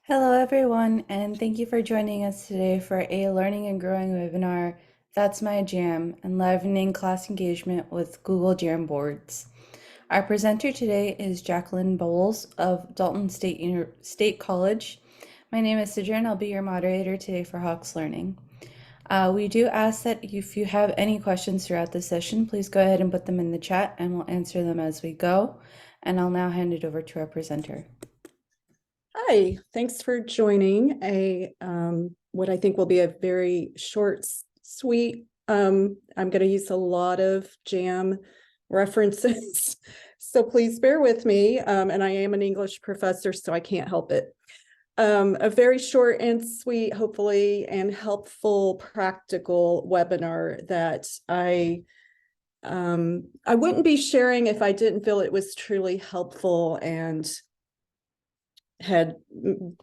Hello, everyone, and thank you for joining us today for a Learning and Growing webinar. That's my jam, Enlivening Class Engagement with Google Jamboards. Our presenter today is Jacqueline Bowles of Dalton State College. My name is Sidra, and I'll be your moderator today for Hawks Learning. We do ask that if you have any questions throughout the session, please go ahead and put them in the chat, and we'll answer them as we go. And I'll now hand it over to our presenter. Hi, thanks for joining what I think will be a very short, sweet. I'm going to use a lot of JAM references, so please bear with me. And I am an English professor, so I can't help it. A very short and sweet, hopefully, and helpful, practical webinar that I wouldn't be sharing if I didn't feel it was truly helpful and had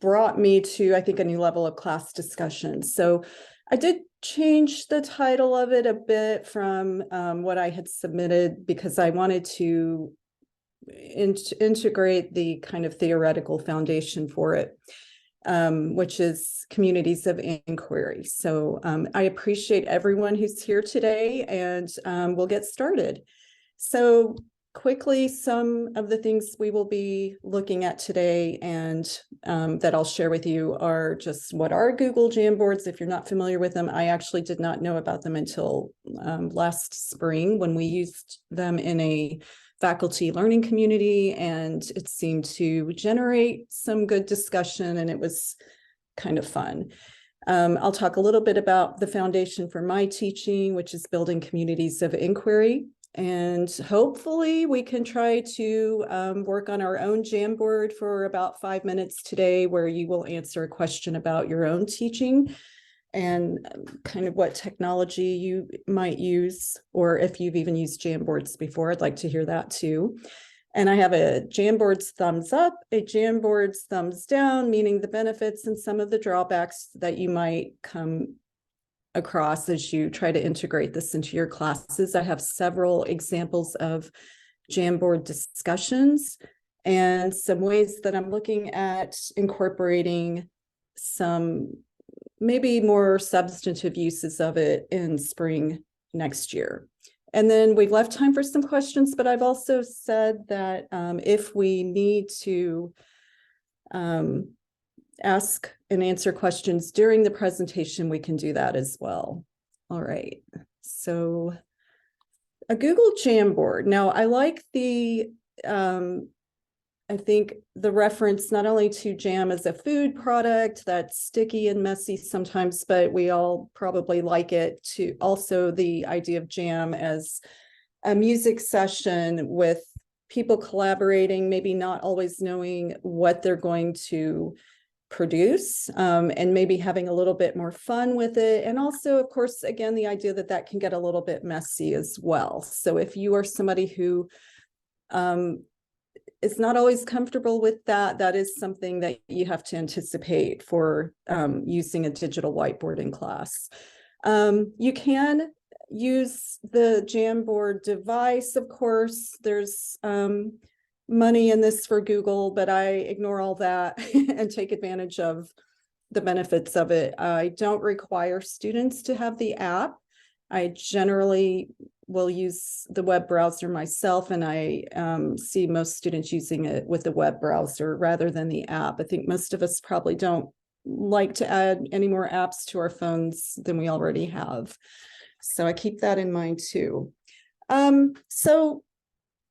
brought me to, I think, a new level of class discussion. So I did change the title of it a bit from what I had submitted because I wanted to integrate the kind of theoretical foundation for it, which is communities of inquiry. So I appreciate everyone who's here today, and we'll get started. So quickly, some of the things we will be looking at today and that I'll share with you are just what are Google Jamboards. If you're not familiar with them, I actually did not know about them until last spring when we used them in a faculty learning community, and it seemed to generate some good discussion, and it was kind of fun. I'll talk a little bit about the foundation for my teaching, which is building communities of inquiry. And hopefully we can try to work on our own Jamboard for about 5 minutes today, where you will answer a question about your own teaching and kind of what technology you might use, or if you've even used Jamboards before, I'd like to hear that too. And I have a Jamboards thumbs up, a Jamboards thumbs down, meaning the benefits and some of the drawbacks that you might come across as you try to integrate this into your classes. I have several examples of Jamboard discussions and some ways that I'm looking at incorporating some maybe more substantive uses of it in spring next year. And then we've left time for some questions, but I've also said that if we need to ask and answer questions during the presentation, we can do that as well. All right, so a Google Jamboard. Now, I like I think the reference not only to jam as a food product that's sticky and messy sometimes, but we all probably like it, to also the idea of jam as a music session with people collaborating, maybe not always knowing what they're going to produce, and maybe having a little bit more fun with it. And also, of course, again, the idea that that can get a little bit messy as well. So if you are somebody who is not always comfortable with that, that is something that you have to anticipate for using a digital whiteboard in class. You can use the Jamboard device, of course. There's money in this for Google, but I ignore all that and take advantage of the benefits of it. I don't require students to have the app. I generally will use the web browser myself, and I see most students using it with the web browser rather than the app. I think most of us probably don't like to add any more apps to our phones than we already have. So I keep that in mind too. So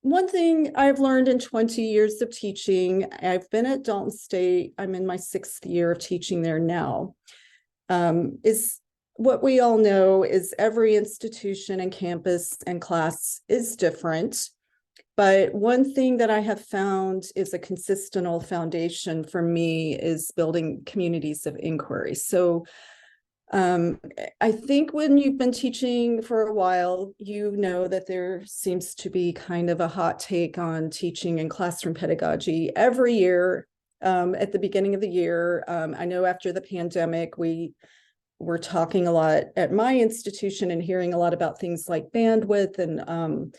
one thing I've learned in 20 years of teaching, I've been at Dalton State, I'm in my 6th year of teaching there now, is what we all know is every institution and campus and class is different. But one thing that I have found is a consistent foundation for me is building communities of inquiry. So I think when you've been teaching for a while, you know that there seems to be kind of a hot take on teaching and classroom pedagogy every year. At the beginning of the year, I know after the pandemic, we were talking a lot at my institution and hearing a lot about things like bandwidth and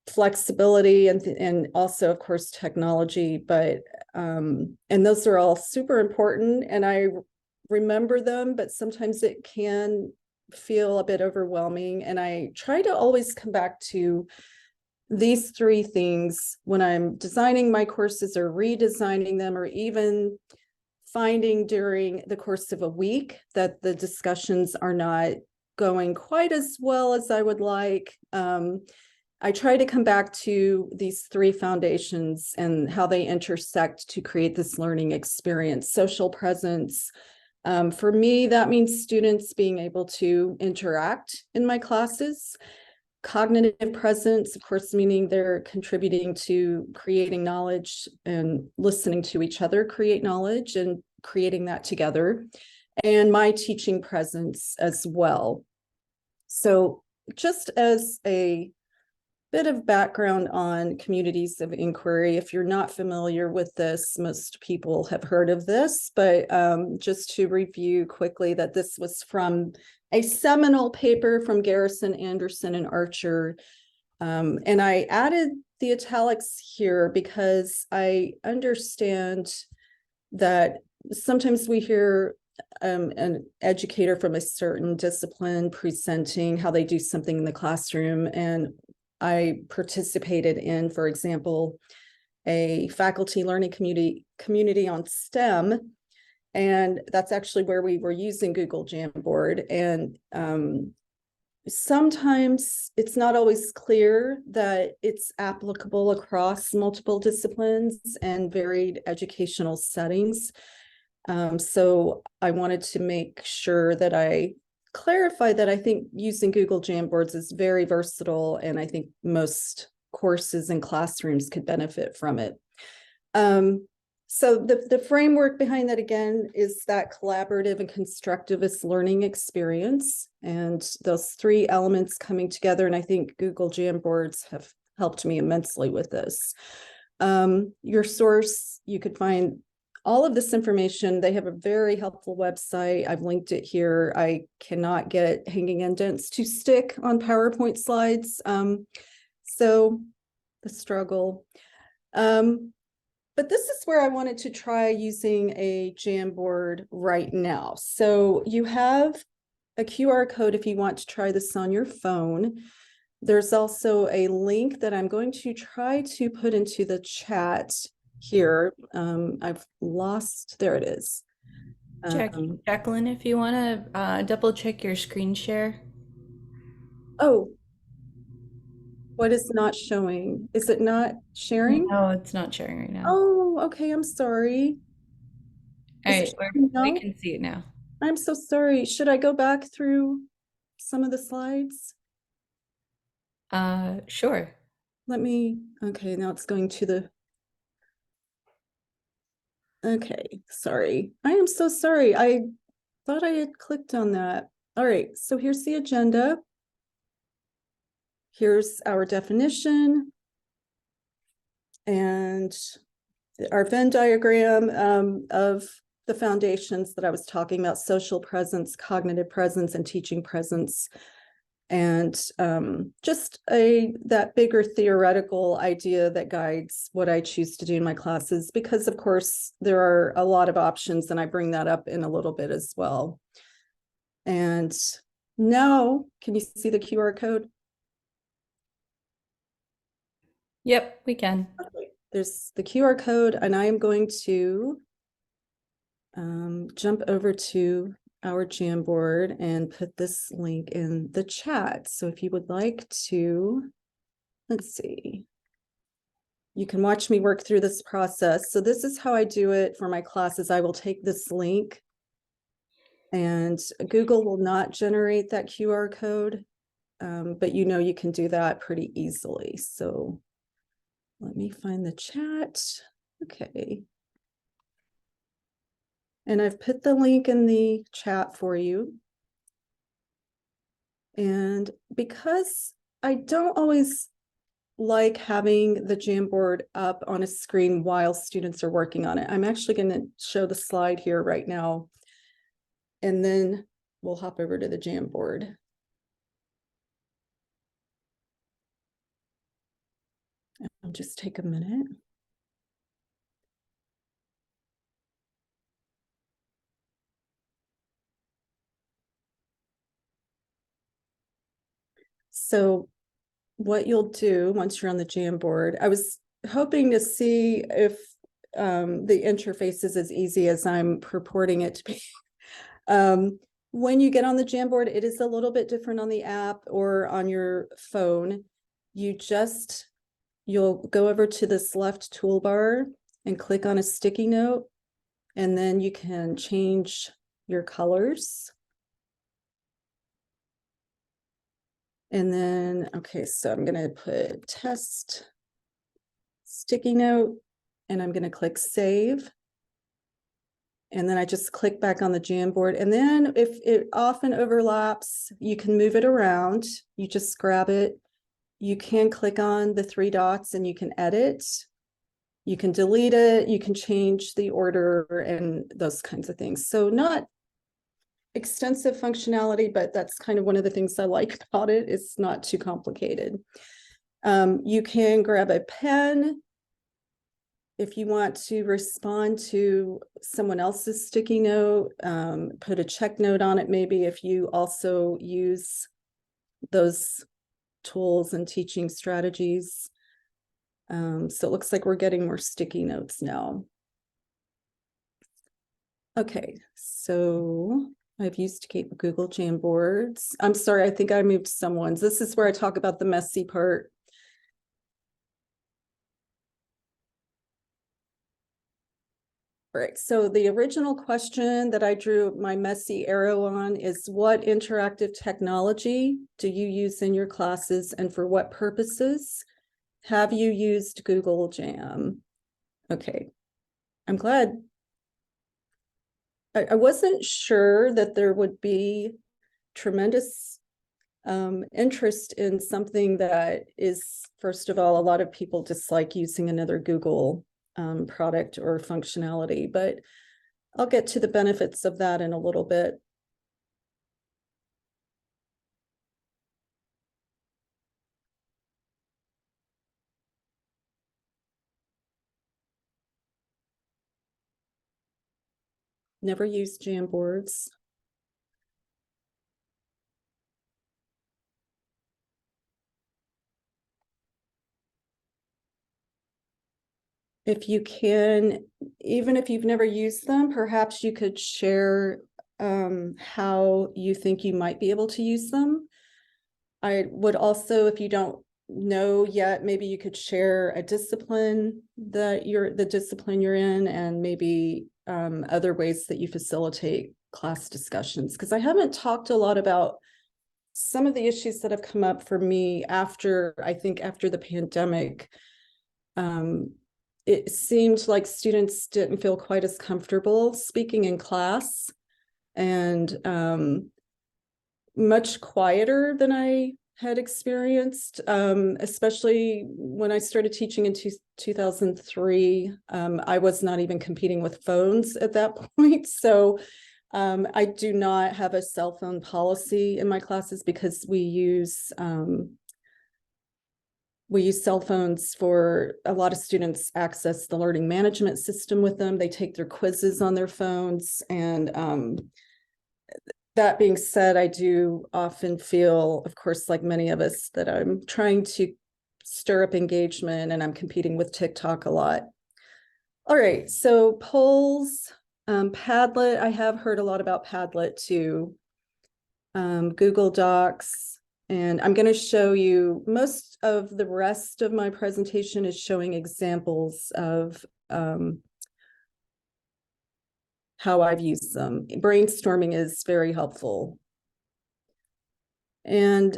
flexibility and also, of course, technology. But and those are all super important, and I remember them, but sometimes it can feel a bit overwhelming. And I try to always come back to these three things when I'm designing my courses or redesigning them, or even finding during the course of a week that the discussions are not going quite as well as I would like. I try to come back to these three foundations and how they intersect to create this learning experience. Social presence. For me, that means students being able to interact in my classes. Cognitive presence, of course, meaning they're contributing to creating knowledge and listening to each other create knowledge and creating that together. And my teaching presence as well. So just as a bit of background on communities of inquiry, if you're not familiar with this, most people have heard of this, but just to review quickly that this was from a seminal paper from Garrison, Anderson, and Archer. And I added the italics here because I understand that sometimes we hear an educator from a certain discipline presenting how they do something in the classroom. And I participated in, for example, a faculty learning community on STEM. And that's actually where we were using Google Jamboard. And sometimes it's not always clear that it's applicable across multiple disciplines and varied educational settings. So I wanted to make sure that I clarify that I think using Google Jamboards is very versatile, and I think most courses and classrooms could benefit from it. So the framework behind that, again, is that collaborative and constructivist learning experience, and those three elements coming together. And I think Google Jamboards have helped me immensely with this. Your source, you could find all of this information. They have a very helpful website. I've linked it here. I cannot get hanging indents to stick on PowerPoint slides. So the struggle. But this is where I wanted to try using a Jamboard right now. So you have a QR code if you want to try this on your phone. There's also a link that I'm going to try to put into the chat here. I've lost, there it is. Jacqueline, if you want to double check your screen share. Oh, what is not showing? Is it not sharing? No, it's not sharing right now. Oh, okay, I'm sorry. All Is it right, showing we now? can see it now. I'm so sorry. Should I go back through some of the slides? Sure. Let me, okay, now it's going to the, okay, sorry. I am so sorry. I thought I had clicked on that. All right, so here's the agenda. Here's our definition and our Venn diagram of the foundations that I was talking about: social presence, cognitive presence, and teaching presence. And just that bigger theoretical idea that guides what I choose to do in my classes, because of course there are a lot of options, and I bring that up in a little bit as well. And now, can you see the QR code? Yep, we can. Okay. There's the QR code, and I am going to jump over to our Jamboard and put this link in the chat. So if you would like to, let's see, you can watch me work through this process. So this is how I do it for my classes. I will take this link, and Google will not generate that QR code, but you can do that pretty easily. So let me find the chat. Okay. And I've put the link in the chat for you. And because I don't always like having the Jamboard up on a screen while students are working on it, I'm actually going to show the slide here right now, and then we'll hop over to the Jamboard. I'll just take a minute. So what you'll do once you're on the Jamboard, I was hoping to see if the interface is as easy as I'm purporting it to be. When you get on the Jamboard, it is a little bit different on the app or on your phone. You'll go over to this left toolbar and click on a sticky note, and then you can change your colors. And then, okay, so I'm going to put test sticky note, and I'm going to click save. And then I just click back on the Jamboard. And then if it often overlaps, you can move it around. You just grab it. You can click on the three dots and you can edit. You can delete it. You can change the order and those kinds of things. So not extensive functionality, but that's kind of one of the things I like about it. It's not too complicated. You can grab a pen if you want to respond to someone else's sticky note, put a check note on it, maybe if you also use those tools and teaching strategies. So it looks like we're getting more sticky notes now. Okay, so I've used Google Jamboards. I'm sorry, I think I moved someone's. This is where I talk about the messy part. Right, so the original question that I drew my messy arrow on is, what interactive technology do you use in your classes and for what purposes? Have you used Google Jam? Okay, I'm glad. I wasn't sure that there would be tremendous interest in something that is, first of all, a lot of people dislike using another Google product or functionality, but I'll get to the benefits of that in a little bit. Never used Jamboards. If you can, even if you've never used them, perhaps you could share how you think you might be able to use them. I would also, if you don't know yet, maybe you could share a discipline that the discipline you're in, and maybe other ways that you facilitate class discussions. Because I haven't talked a lot about some of the issues that have come up for me after the pandemic. It seemed like students didn't feel quite as comfortable speaking in class, and much quieter than I had experienced, especially when I started teaching in 2003. I was not even competing with phones at that point. So I do not have a cell phone policy in my classes because we use cell phones. For a lot of students access the learning management system with them. They take their quizzes on their phones. And that being said, I do often feel, of course, like many of us, that I'm trying to stir up engagement and I'm competing with TikTok a lot. All right, so polls, Padlet. I have heard a lot about Padlet too. Google Docs. And I'm going to show you, most of the rest of my presentation is showing examples of how I've used them. Brainstorming is very helpful. And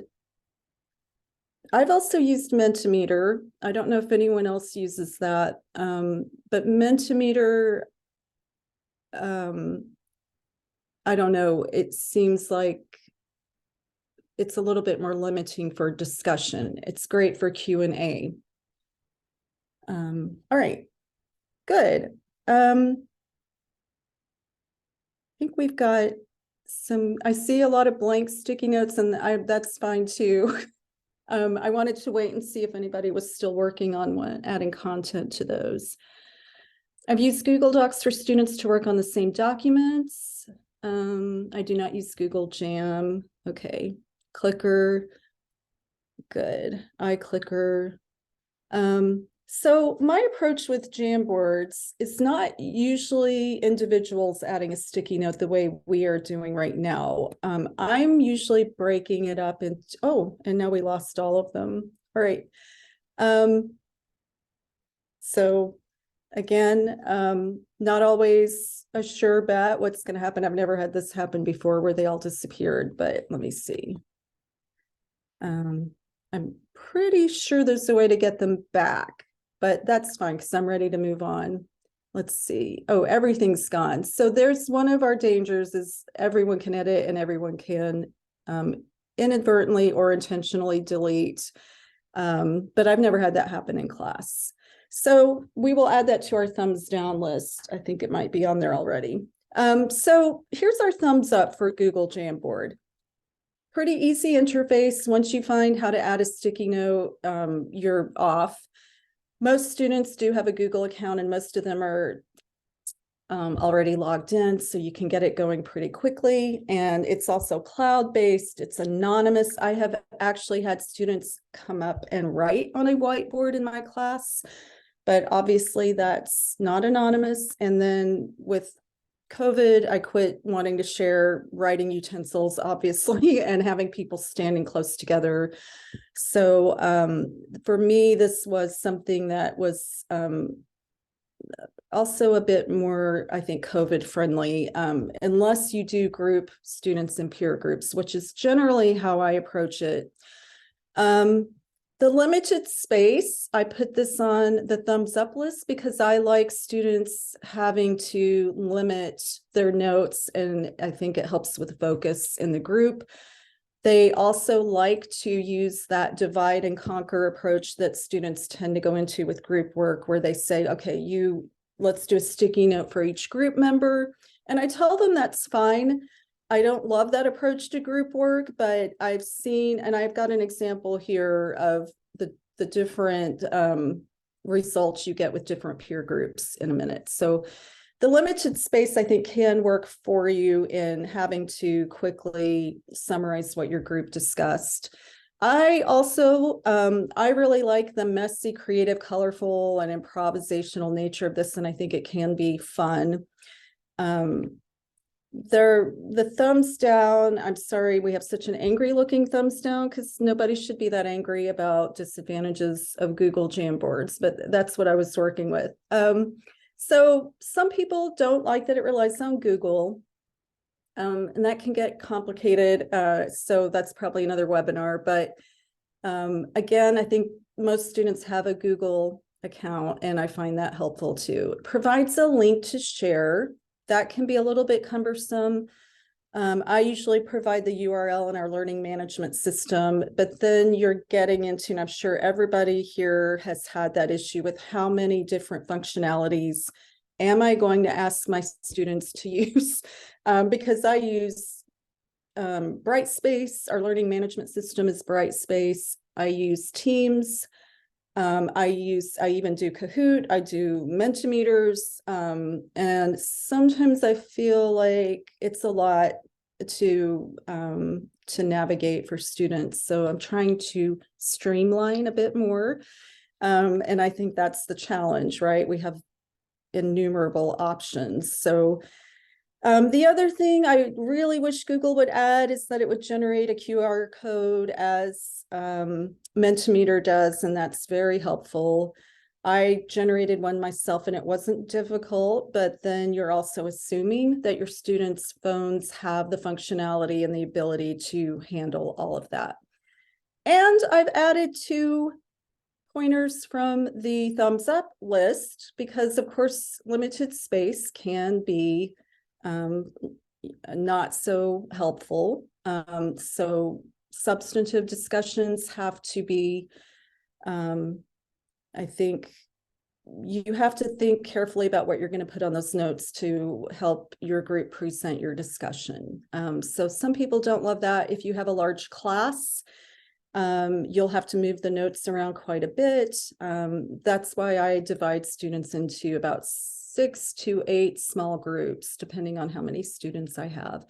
I've also used Mentimeter. I don't know if anyone else uses that, but Mentimeter, I don't know, it seems like it's a little bit more limiting for discussion. It's great for Q&A. All right, good. I think we've got I see a lot of blank sticky notes, and that's fine too. I wanted to wait and see if anybody was still working on adding content to those. I've used Google Docs for students to work on the same documents. I do not use Google Jam. Okay, Clicker, good. iClicker. So my approach with Jamboards is not usually individuals adding a sticky note the way we are doing right now. I'm usually breaking it up into, oh, and now we lost all of them. All right. So again, not always a sure bet what's going to happen. I've never had this happen before where they all disappeared, but let me see. I'm pretty sure there's a way to get them back, but that's fine because I'm ready to move on. Let's see. Oh, everything's gone. So there's one of our dangers is everyone can edit and everyone can inadvertently or intentionally delete. But I've never had that happen in class. So we will add that to our thumbs down list. I think it might be on there already. So here's our thumbs up for Google Jamboard. Pretty easy interface. Once you find how to add a sticky note, you're off. Most students do have a Google account and most of them are already logged in, so you can get it going pretty quickly. And it's also cloud-based, it's anonymous. I have actually had students come up and write on a whiteboard in my class, but obviously that's not anonymous. And then with COVID, I quit wanting to share writing utensils, obviously, and having people standing close together. So for me, this was something that was also a bit more, I think, COVID friendly, unless you do group students in peer groups, which is generally how I approach it. The limited space, I put this on the thumbs up list because I like students having to limit their notes, and I think it helps with focus in the group. They also like to use that divide and conquer approach that students tend to go into with group work, where they say, okay, let's do a sticky note for each group member. And I tell them that's fine. I don't love that approach to group work, but I've seen, and I've got an example here of the different results you get with different peer groups in a minute. So the limited space, I think, can work for you in having to quickly summarize what your group discussed. I also, I really like the messy, creative, colorful, and improvisational nature of this, and I think it can be fun. The thumbs down, I'm sorry, we have such an angry looking thumbs down because nobody should be that angry about disadvantages of Google Jamboards, but that's what I was working with. So some people don't like that it relies on Google, and that can get complicated. So that's probably another webinar, but again, I think most students have a Google account and I find that helpful too. It provides a link to share. That can be a little bit cumbersome. I usually provide the URL in our learning management system, but then you're getting into, and I'm sure everybody here has had that issue with how many different functionalities am I going to ask my students to use? Because I use Brightspace, our learning management system is Brightspace. I use Teams. I even do Kahoot, I do Mentimeters, and sometimes I feel like it's a lot to navigate for students. So I'm trying to streamline a bit more. And I think that's the challenge, right? We have innumerable options. So the other thing I really wish Google would add is that it would generate a QR code as Mentimeter does, and that's very helpful. I generated one myself and it wasn't difficult, but then you're also assuming that your students' phones have the functionality and the ability to handle all of that. And I've added 2 pointers from the thumbs up list because, of course, limited space can be not so helpful. So substantive discussions have to be, I think you have to think carefully about what you're going to put on those notes to help your group present your discussion. So some people don't love that. If you have a large class, You'll have to move the notes around quite a bit. That's why I divide students into about 6 to 8 small groups, depending on how many students I have.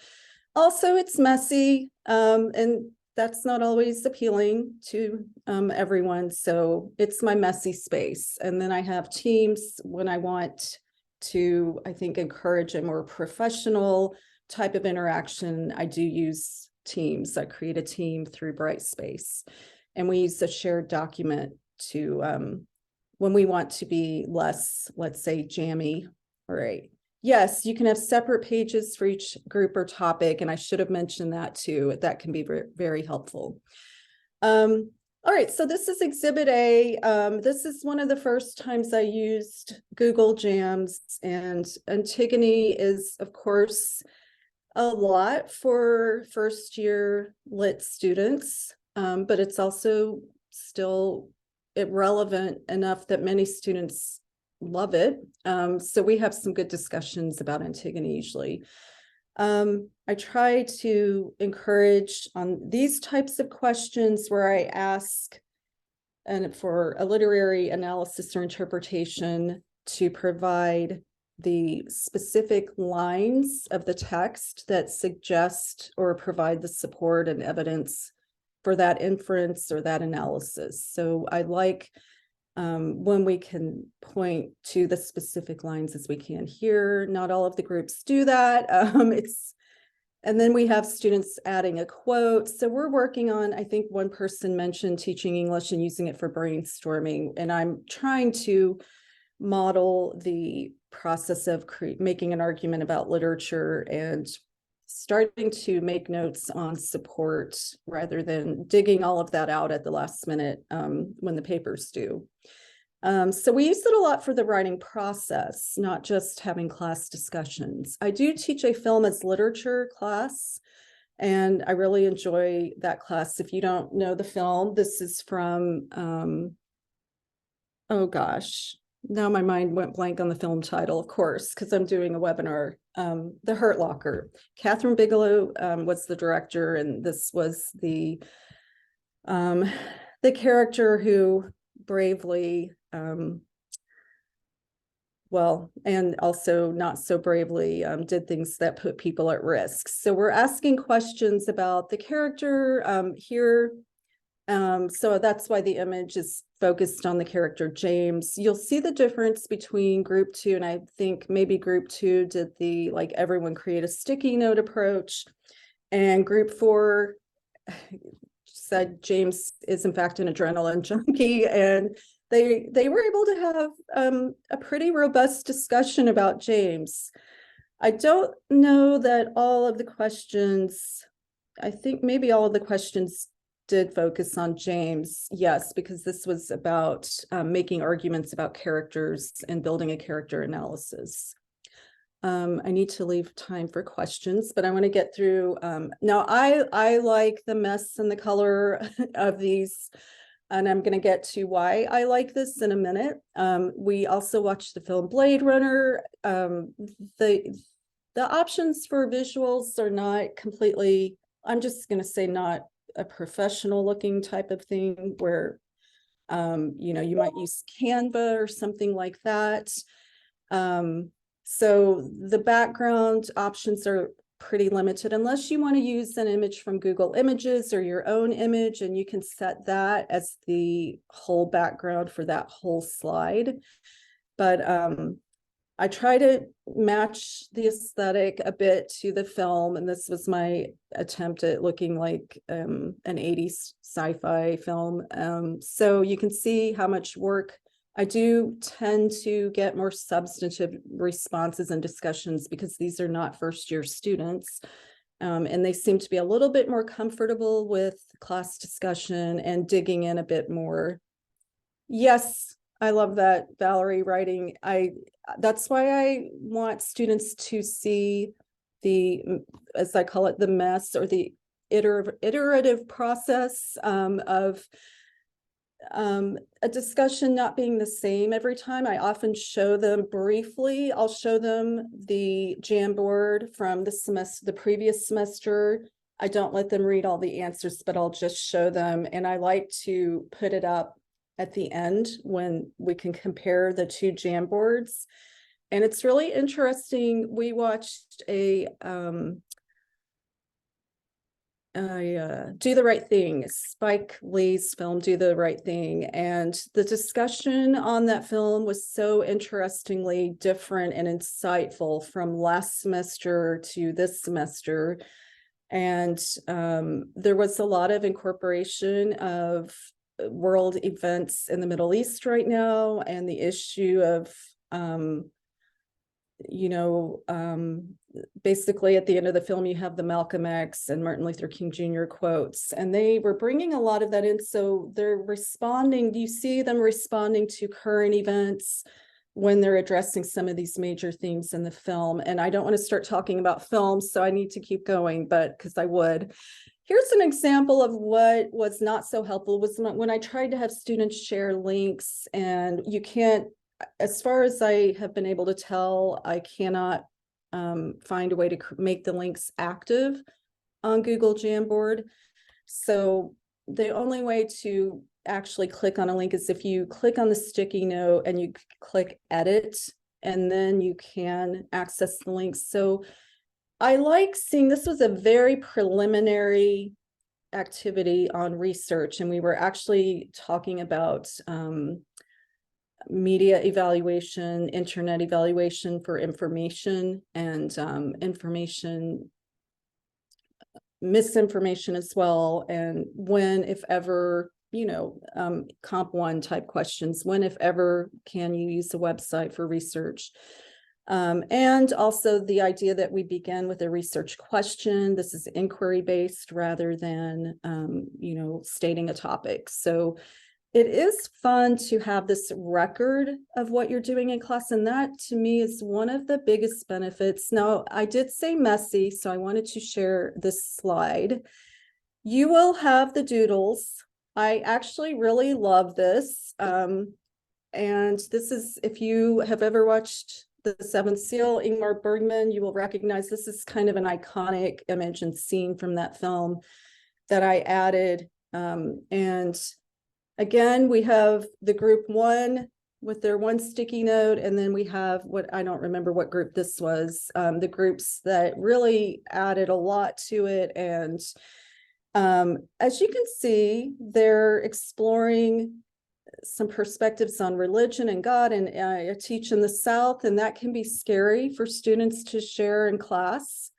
Also, it's messy, and that's not always appealing to everyone. So it's my messy space. And then I have teams when I want to, I think, encourage a more professional type of interaction. I do use teams. I create a team through Brightspace, and we use a shared document to when we want to be less, let's say, jammy. All right. Yes, you can have separate pages for each group or topic, and I should have mentioned that too. That can be very, very helpful. All right, so this is Exhibit A. This is one of the first times I used Google Jams, and Antigone is, of course, a lot for first year lit students, but it's also still relevant enough that many students love it. So we have some good discussions about Antigone usually. I try to encourage on these types of questions where I ask and for a literary analysis or interpretation to provide the specific lines of the text that suggest or provide the support and evidence for that inference or that analysis. So I like when we can point to the specific lines as we can here. Not all of the groups do that. And then we have students adding a quote. So we're working on, I think one person mentioned teaching English and using it for brainstorming. And I'm trying to model the process of making an argument about literature and starting to make notes on support rather than digging all of that out at the last minute when the paper's due. So we use it a lot for the writing process, not just having class discussions. I do teach a film as literature class, and I really enjoy that class. If you don't know the film, this is from, oh gosh, now my mind went blank on the film title, of course, because I'm doing a webinar, The Hurt Locker. Catherine Bigelow was the director, and this was the character who bravely, well, and also not so bravely did things that put people at risk. So we're asking questions about the character here. So that's why the image is focused on the character James. You'll see the difference between group 2, and I think maybe group 2 did the like everyone create a sticky note approach, and group 4 said James is in fact an adrenaline junkie, and they were able to have a pretty robust discussion about James. I don't know that all of the questions, I think maybe all of the questions did focus on James, yes, because this was about making arguments about characters and building a character analysis. I need to leave time for questions, but I want to get through. Now, I like the mess and the color of these, and I'm going to get to why I like this in a minute. We also watched the film Blade Runner. The options for visuals are not completely, I'm just going to say not a professional looking type of thing where, you know, you might use Canva or something like that. So the background options are pretty limited unless you want to use an image from Google Images or your own image, and you can set that as the whole background for that whole slide. But I try to match the aesthetic a bit to the film, and this was my attempt at looking like an 80s sci-fi film. So you can see how much work I do tend to get more substantive responses and discussions because these are not first-year students, and they seem to be a little bit more comfortable with class discussion and digging in a bit more. Yes, I love that, Valerie, writing. That's why I want students to see the, as I call it, the mess or the iterative process of a discussion not being the same every time. I often show them briefly. I'll show them the Jamboard from the semester, the previous semester, I don't let them read all the answers, but I'll just show them. And I like to put it up at the end when we can compare the two Jamboards. And it's really interesting. We watched a Do the Right Thing, Spike Lee's film, Do the Right Thing. And the discussion on that film was so interestingly different and insightful from last semester to this semester. And there was a lot of incorporation of world events in the Middle East right now, and the issue of basically at the end of the film, you have the Malcolm X and Martin Luther King Jr. quotes, and they were bringing a lot of that in. So they're responding, you see them responding to current events when they're addressing some of these major themes in the film. And I don't want to start talking about films, so I need to keep going, but because I would. Here's an example of what was not so helpful was when I tried to have students share links, and you can't, as far as I have been able to tell, I cannot find a way to make the links active on Google Jamboard. So the only way to actually click on a link is if you click on the sticky note and you click edit, and then you can access the links. So I like seeing, this was a very preliminary activity on research, and we were actually talking about media evaluation, internet evaluation for information, and misinformation as well. And when, if ever, Comp 1 type questions, when, if ever, can you use the website for research? And also the idea that we begin with a research question. This is inquiry based rather than, stating a topic. So it is fun to have this record of what you're doing in class. And that to me is one of the biggest benefits. Now, I did say messy, so I wanted to share this slide. You will have the doodles. I actually really love this. And this is, if you have ever watched The Seventh Seal, Ingmar Bergman, you will recognize this is kind of an iconic image and scene from that film that I added. And again, we have the group one with their one sticky note, and then we have what, I don't remember what group this was, the groups that really added a lot to it. And as you can see, they're exploring some perspectives on religion and God, and I teach in the South, and that can be scary for students to share in class.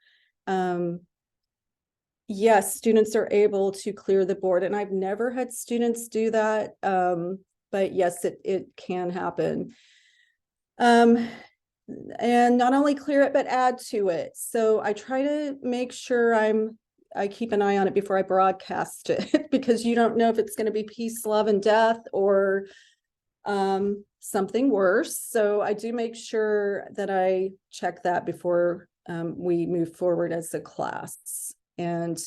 Yes, students are able to clear the board, and I've never had students do that, but yes, it can happen. And not only clear it, but add to it. So I try to make sure I keep an eye on it before I broadcast it, because you don't know if it's going to be peace, love, and death, or something worse. So I do make sure that I check that before we move forward as a class. And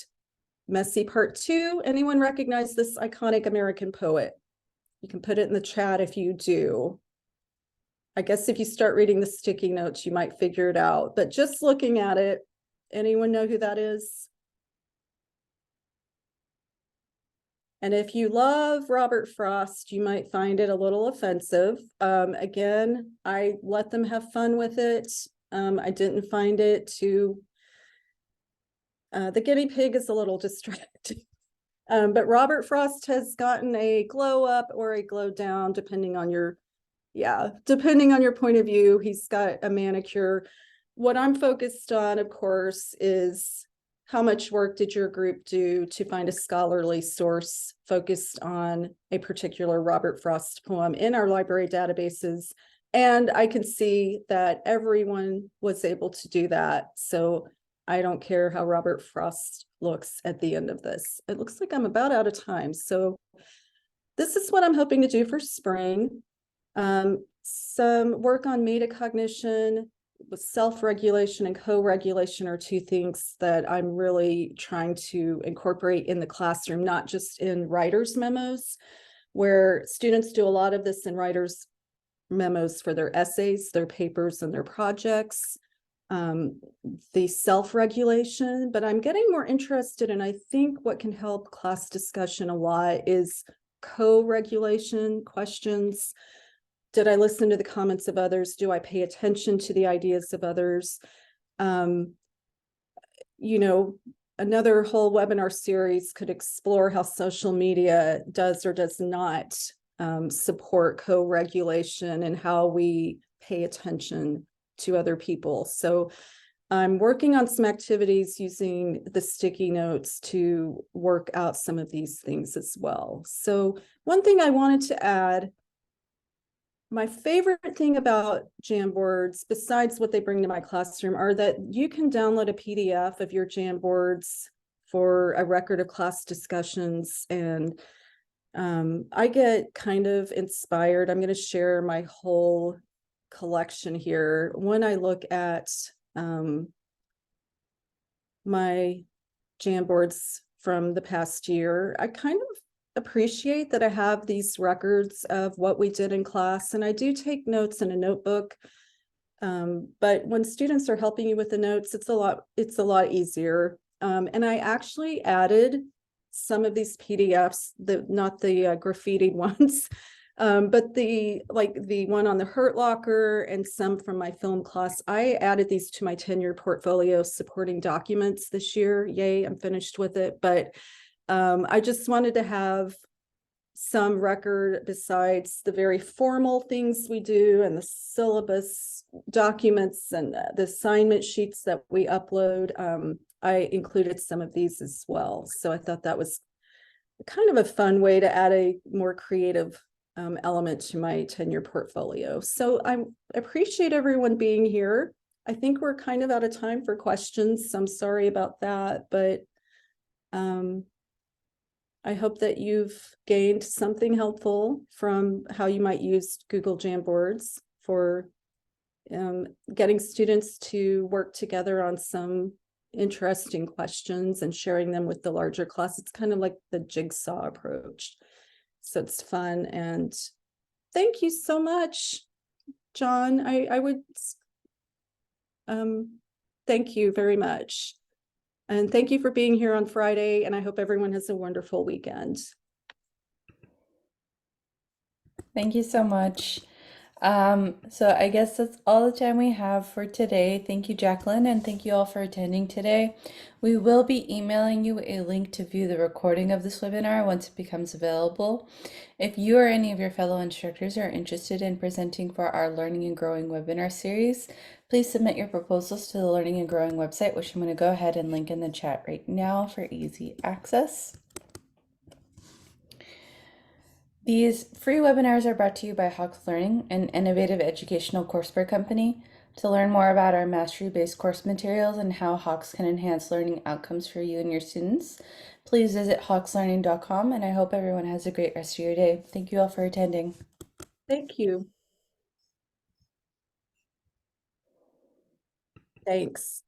messy part 2, anyone recognize this iconic American poet? You can put it in the chat if you do. I guess if you start reading the sticky notes, you might figure it out. But just looking at it, anyone know who that is? And if you love Robert Frost, you might find it a little offensive. Again, I let them have fun with it. I didn't find it too... the guinea pig is a little distracting. But Robert Frost has gotten a glow up or a glow down, depending on your point of view. He's got a manicure. What I'm focused on, of course, is how much work did your group do to find a scholarly source focused on a particular Robert Frost poem in our library databases. And I can see that everyone was able to do that. So I don't care how Robert Frost looks at the end of this. It looks like I'm about out of time. So this is what I'm hoping to do for spring. Some work on metacognition, with self-regulation and co-regulation are two things that I'm really trying to incorporate in the classroom, not just in writer's memos, where students do a lot of this in writer's memos for their essays, their papers, and their projects. um, the self-regulation, but I'm getting more interested, and I think what can help class discussion a lot is co-regulation questions. Did I listen to the comments of others? Do I pay attention to the ideas of others? Um, you know, another whole webinar series could explore how social media does or does not support co-regulation and how we pay attention to other people. So I'm working on some activities using the sticky notes to work out some of these things as well. So one thing I wanted to add, my favorite thing about Jamboards, besides what they bring to my classroom, are that you can download a PDF of your Jamboards for a record of class discussions. And I get kind of inspired. I'm going to share my whole collection here. When I look at my Jamboards from the past year, I kind of appreciate that I have these records of what we did in class, and I do take notes in a notebook. But when students are helping you with the notes, it's a lot easier. And I actually added some of these PDFs, not the graffitied ones, but the one on the Hurt Locker and some from my film class. I added these to my tenure portfolio supporting documents this year. Yay, I'm finished with it. But I just wanted to have some record besides the very formal things we do and the syllabus documents and the assignment sheets that we upload. I included some of these as well. So I thought that was kind of a fun way to add a more creative element to my tenure portfolio. So I appreciate everyone being here. I think we're kind of out of time for questions. So I'm sorry about that, but I hope that you've gained something helpful from how you might use Google Jamboards for getting students to work together on some interesting questions and sharing them with the larger class. It's kind of like the jigsaw approach. So it's fun. And thank you so much, John. I would thank you very much. And thank you for being here on Friday. And I hope everyone has a wonderful weekend. Thank you so much. So I guess that's all the time we have for today. Thank you, Jacqueline, and thank you all for attending today. We will be emailing you a link to view the recording of this webinar once it becomes available. If you or any of your fellow instructors are interested in presenting for our Learning and Growing webinar series, please submit your proposals to the Learning and Growing website, which I'm going to go ahead and link in the chat right now for easy access. These free webinars are brought to you by Hawks Learning, an innovative educational courseware company. To learn more about our mastery-based course materials and how Hawks can enhance learning outcomes for you and your students, please visit hawkslearning.com, and I hope everyone has a great rest of your day. Thank you all for attending. Thank you. Thanks.